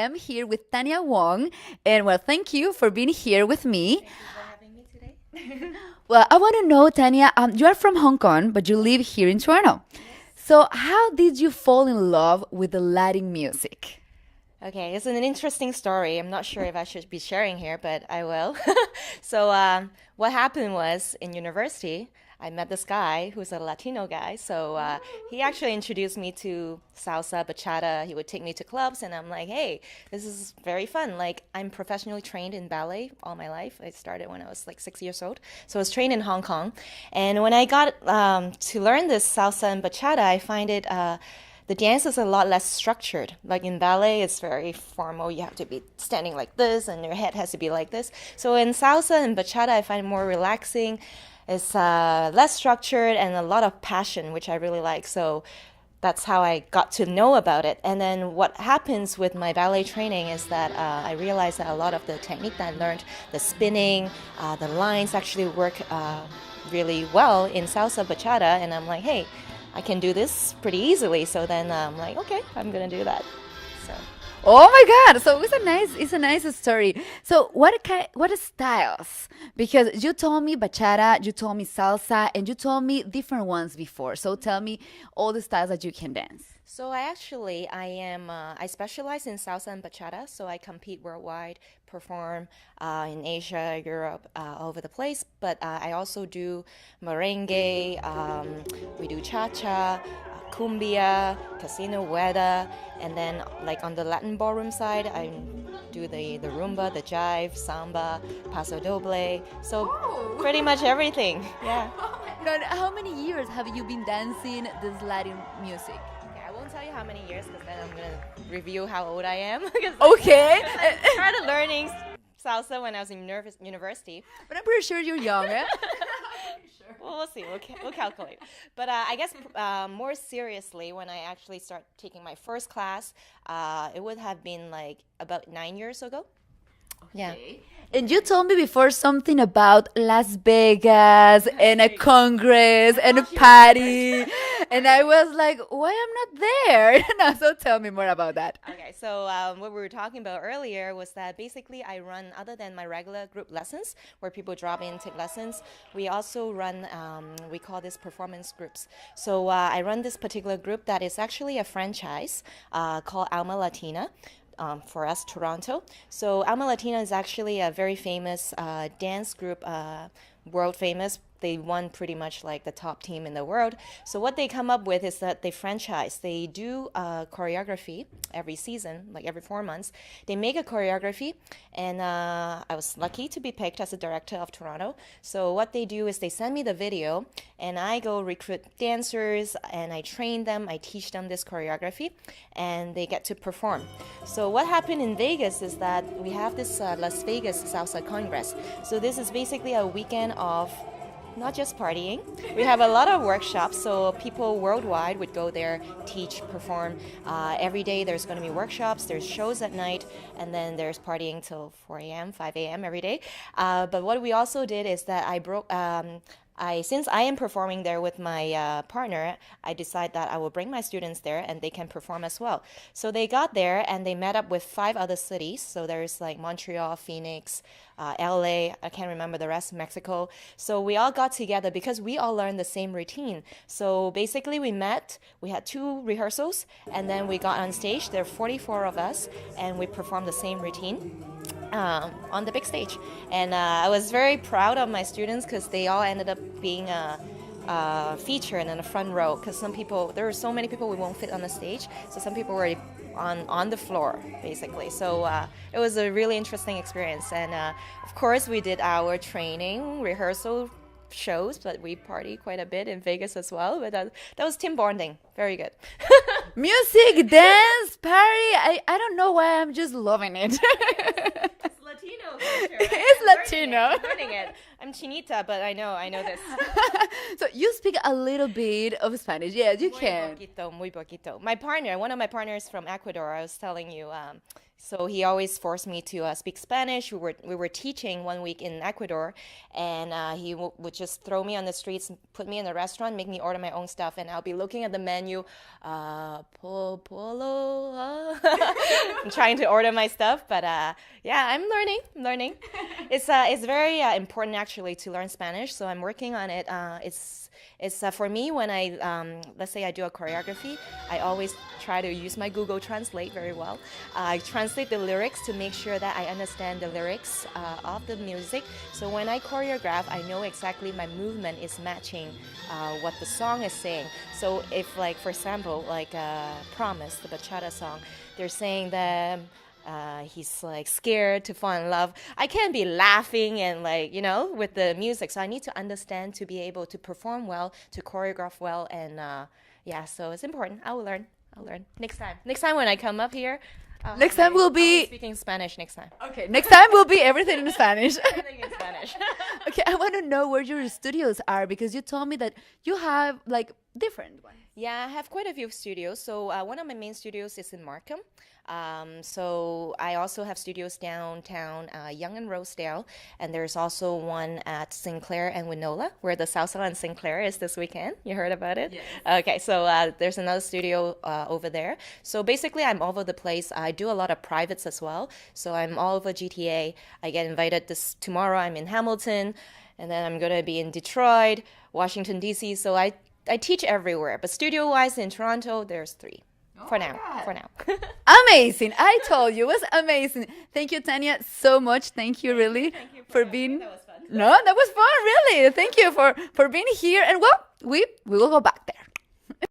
am here with Tania Wong. And well, thank you for being here with me. Thank you for having me today. Well, I want to know, Tania, you are from Hong Kong, but you live here in Toronto. So, how did you fall in love with the Latin music? Okay, it's an interesting story. I'm not sure if I should be sharing here, but I will. So, what happened was in university, I met this guy who's a Latino guy. So, he actually introduced me to salsa, bachata. He would take me to clubs, and I'm like, hey, this is very fun. Like, I'm professionally trained in ballet all my life. I started when I was like 6 years old. So, I was trained in Hong Kong. And when I got to learn this salsa and bachata, I find it. The dance is a lot less structured. Like in ballet, it's very formal. You have to be standing like this, and your head has to be like this. So in salsa and bachata, I find it more relaxing. It's less structured and a lot of passion, which I really like. So that's how I got to know about it. And then what happens with my ballet training is that I realized that a lot of the technique that I learned, the spinning, the lines actually work really well in salsa bachata. And I'm like, hey, I can do this pretty easily. So then I'm like, okay, I'm gonna do that. So Oh my God! So it's a nice story. So what styles? Because you told me bachata, you told me salsa, and you told me different ones before. So tell me all the styles that you can dance. I specialize in salsa and bachata. So I compete worldwide, perform in Asia, Europe, all over the place. But I also do merengue. We do cha-cha, cumbia, casino hueda, and then like on the Latin ballroom side, I do the rumba, the jive, samba, paso doble. So pretty much everything. Yeah. God, how many years have you been dancing this Latin music? I won't tell you how many years because then I'm going to reveal how old I am. Okay. I started learning salsa when I was in university. But I'm pretty sure you're young, eh? Well, we'll see. We'll calculate. But I guess more seriously, when I actually start taking my first class, it would have been like about 9 years ago. Yeah. Okay. And you told me before something about Las Vegas and a congress and a party. And I was like, why I'm not there? No, so tell me more about that. Okay, so what we were talking about earlier was that basically I run, other than my regular group lessons where people drop in and take lessons, we also run, we call this performance groups. So I run this particular group that is actually a franchise called Alma Latina. For us, Toronto. So Alma Latina is actually a very famous dance group, world famous. They won pretty much like the top team in the world. So what they come up with is that they franchise. They do choreography every season, like every 4 months. They make a choreography, and I was lucky to be picked as a director of Toronto. So what they do is they send me the video, and I go recruit dancers, and I train them. I teach them this choreography, and they get to perform. So what happened in Vegas is that we have this Las Vegas Salsa Congress. So this is basically a weekend of not just partying. We have a lot of workshops, so people worldwide would go there, teach, perform. Every day there's going to be workshops, there's shows at night, and then there's partying till 4 a.m., 5 a.m. every day. But what we also did is that since I am performing there with my partner, I decided that I will bring my students there and they can perform as well. So they got there and they met up with 5 other cities. So there's like Montreal, Phoenix, LA, I can't remember the rest, Mexico. So we all got together because we all learned the same routine. So basically we met, we had 2 rehearsals, and then we got on stage. There are 44 of us, and we performed the same routine on the big stage. And I was very proud of my students because they all ended up being featured in the front row, because there were so many people we won't fit on the stage, so some people were on the floor basically. So it was a really interesting experience, and of course we did our training rehearsal shows, but we party quite a bit in Vegas as well. But that was team bonding. Very good. Music, dance, party. I don't know why I'm just loving it. It's Latino culture. It's Latino. I'm learning it. I'm Chinita, but I know this. So you speak a little bit of Spanish. Yes, you Muy can. poquito, muy poquito. One of my partners from Ecuador, I was telling you, So he always forced me to speak Spanish. We were teaching 1 week in Ecuador, and he would just throw me on the streets, put me in a restaurant, make me order my own stuff, and I'll be looking at the menu, polo. I'm trying to order my stuff, but yeah, I'm learning. I'm learning. It's very important actually to learn Spanish, so I'm working on it. It's for me when I let's say I do a choreography, I always try to use my Google Translate very well. I translate the lyrics to make sure that I understand the lyrics of the music. So when I choreograph, I know exactly my movement is matching what the song is saying. So if, like, for example, like Promise, the bachata song, they're saying that he's like scared to fall in love. I can't be laughing and, like, with the music. So I need to understand to be able to perform well, to choreograph well, and yeah. So it's important. I will learn. I'll learn next time. Next time when I come up here. Next time will I'll be speaking Spanish next time. okay. Next time will be everything in Spanish. Everything in Spanish. Okay, I want to know where your studios are because you told me that you have like different ones. Yeah, I have quite a few studios. So one of my main studios is in Markham. So I also have studios downtown, Yonge and Rosedale, and there's also one at Sinclair and Winola, where the Salsa and Sinclair is this weekend. You heard about it? Yes. Okay, so there's another studio over there. So basically, I'm all over the place. I do a lot of privates as well. So I'm all over GTA. I get invited tomorrow. I'm in Hamilton, and then I'm gonna be in Detroit, Washington D.C. So I teach everywhere, but studio-wise in Toronto, there's 3. For now. Amazing. I told you it was amazing. Thank you, Tania, so much. Thank you, really, for being. That was fun. No, that was fun, really. Thank you for being here. And well, we will go back there.